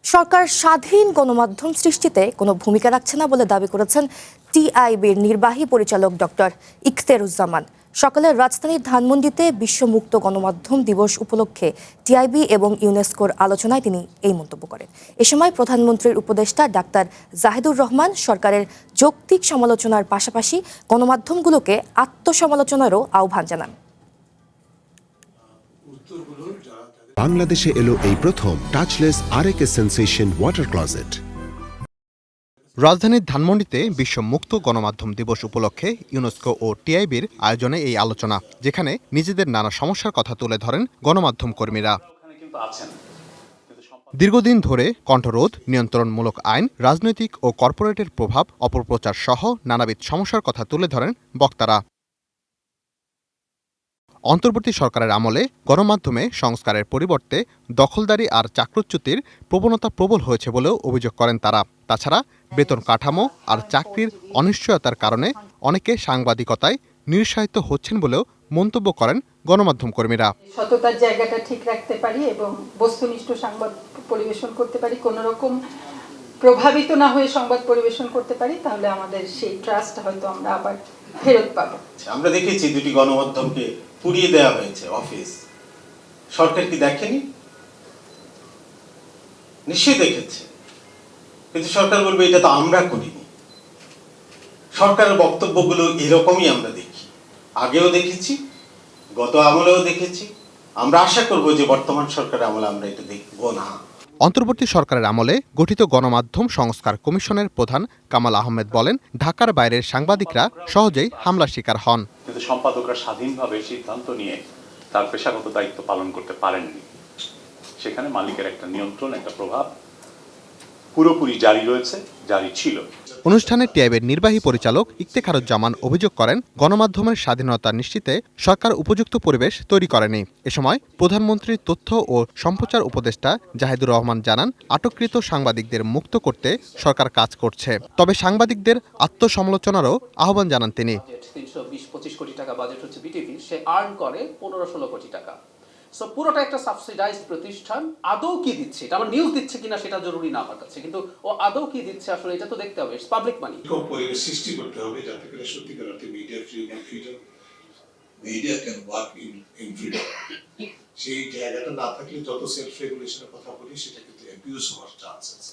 সরকার স্বাধীন গণমাধ্যম সৃষ্টিতে কোনো ভূমিকা রাখছে না বলে দাবি করেছেন টিআইবির নির্বাহী পরিচালক ডক্টর ইখতিয়ারুজ্জামান। সকালে রাজধানীর ধানমন্ডিতে বিশ্ব মুক্ত গণমাধ্যম দিবস উপলক্ষে টিআইবি এবং ইউনেস্কোর আলোচনায় তিনি এই মন্তব্য করেন। এ সময় প্রধানমন্ত্রীর উপদেষ্টা ডাক্তার জাহিদুর রহমান সরকারের যৌক্তিক সমালোচনার পাশাপাশি গণমাধ্যমগুলোকে আত্মসমালোচনারও আহ্বান জানান। বাংলাদেশে এলো এই প্রথম টাচলেস আরএকে সেন্সেশন ওয়াটার ক্লোজেট। রাজধানীর ধানমন্ডিতে বিশ্ব মুক্ত গণমাধ্যম দিবস উপলক্ষে ইউনেস্কো ও টিআইবির আয়োজনে এই আলোচনা, যেখানে নিজেদের নানা সমস্যার কথা তুলে ধরেন গণমাধ্যম কর্মীরা। দীর্ঘদিন ধরে কণ্ঠরোধ, নিয়ন্ত্রণমূলক আইন, রাজনৈতিক ও কর্পোরেটের প্রভাব, অপপ্রচার সহ নানাবিধ সমস্যার কথা তুলে ধরেন বক্তারা। অন্তর্বর্তী সরকারের আমলে গণমাধ্যমে সংস্কারের পরিবর্তে দখলদারি আর চাকরুচ্যুতির প্রবণতা প্রবল হয়েছে বলেও অভিযোগ করেন তারা। তাছাড়া বেতন কাঠামো আর চাকরির অনিশ্চয়তার কারণে অনেকে সাংবাদিকতায় নিরুৎসাহিত হচ্ছেন বলেও মন্তব্য করেন গণমাধ্যম কর্মীরা। সততার জায়গাটা ঠিক রাখতে পারি এবং বস্তুনিষ্ঠ সংবাদ পরিবেশন করতে পারি, কোনো রকম প্রভাবিত না হয়ে সংবাদ পরিবেশন করতে পারি, তাহলে আমাদের সেই ট্রাস্ট হয়তো আমরা আবার ফেরত পাবো। আমরা দেখেছি দুটি গণমাধ্যমকে পুড়িয়ে দেওয়া হয়েছে অফিস। সরকার কি দেখেনি? নিশ্চয়ই দেখেছে, কিন্তু সরকার বলবে এটা তো আমরা করিনি। সরকারের বক্তব্যগুলো এরকমই আমরা দেখি, আগেও দেখেছি, গত আমলেও দেখেছি। আমরা আশা করব যে বর্তমান সরকারের আমলে আমরা এটা দেখব না। অন্তর্বর্তী সরকারের আমলে গঠিত গণমাধ্যম সংস্কার কমিশনের প্রধান কামাল আহমেদ বলেন, ঢাকার বাইরের সাংবাদিকরা সহজেই হামলার শিকার হন। কিন্তু সম্পাদকরা স্বাধীনভাবে সিদ্ধান্ত নিয়ে তার পেশাগত দায়িত্ব পালন করতে পারেননি। সেখানে মালিকের একটা নিয়ন্ত্রণ, একটা প্রভাব পুরোপুরি জারি রয়েছে, জারি ছিল। অনুষ্ঠানে টিআইবির নির্বাহী পরিচালক ইখতিয়ারুজ্জামান অভিযোগ করেন, গণমাধ্যমের স্বাধীনতা নিশ্চিতে সরকার উপযুক্ত পরিবেশ তৈরি করেনি। এ সময় প্রধানমন্ত্রীর তথ্য ও সম্প্রচার উপদেষ্টা জাহিদুর রহমান জানান, আটককৃত সাংবাদিকদের মুক্ত করতে সরকার কাজ করছে, তবে সাংবাদিকদের আত্মসমালোচনারও আহ্বান জানান তিনি। 320-25 কোটি টাকা বাজেট হচ্ছে বিটিভি, সে আর্ন করে 15-16 কোটি টাকা। সো পুরোটা একটা সাবসিডাইজড প্রতিষ্ঠান। আদৌ কি দিচ্ছে, এটা আমার নিউজ দিচ্ছে কিনা সেটা জরুরি না আমার কাছে, কিন্তু ও আদৌ কি দিচ্ছে আসলে এটা তো দেখতে হবে। ইটস পাবলিক মানি। পরিবেশ সৃষ্টি করতে হবে যাতে করে সত্যিকার অর্থে media freedom, media can work in freedom. সেই জায়গাটা না থাকলে যত সেলফ রেগুলেশনের কথা বলি সেটা কিন্তু অ্যাবিউজ হওয়ার চান্স আছে।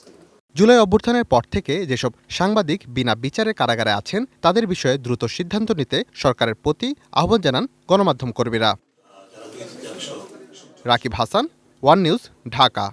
জুলাই অভ্যুত্থানের পর থেকে যেসব সাংবাদিক বিনা বিচারে কারাগারে আছেন, তাদের বিষয়ে দ্রুত সিদ্ধান্ত নিতে সরকারের প্রতি আহ্বান জানান গণমাধ্যম কর্মীরা। Rakib Hasan, one news, Dhaka.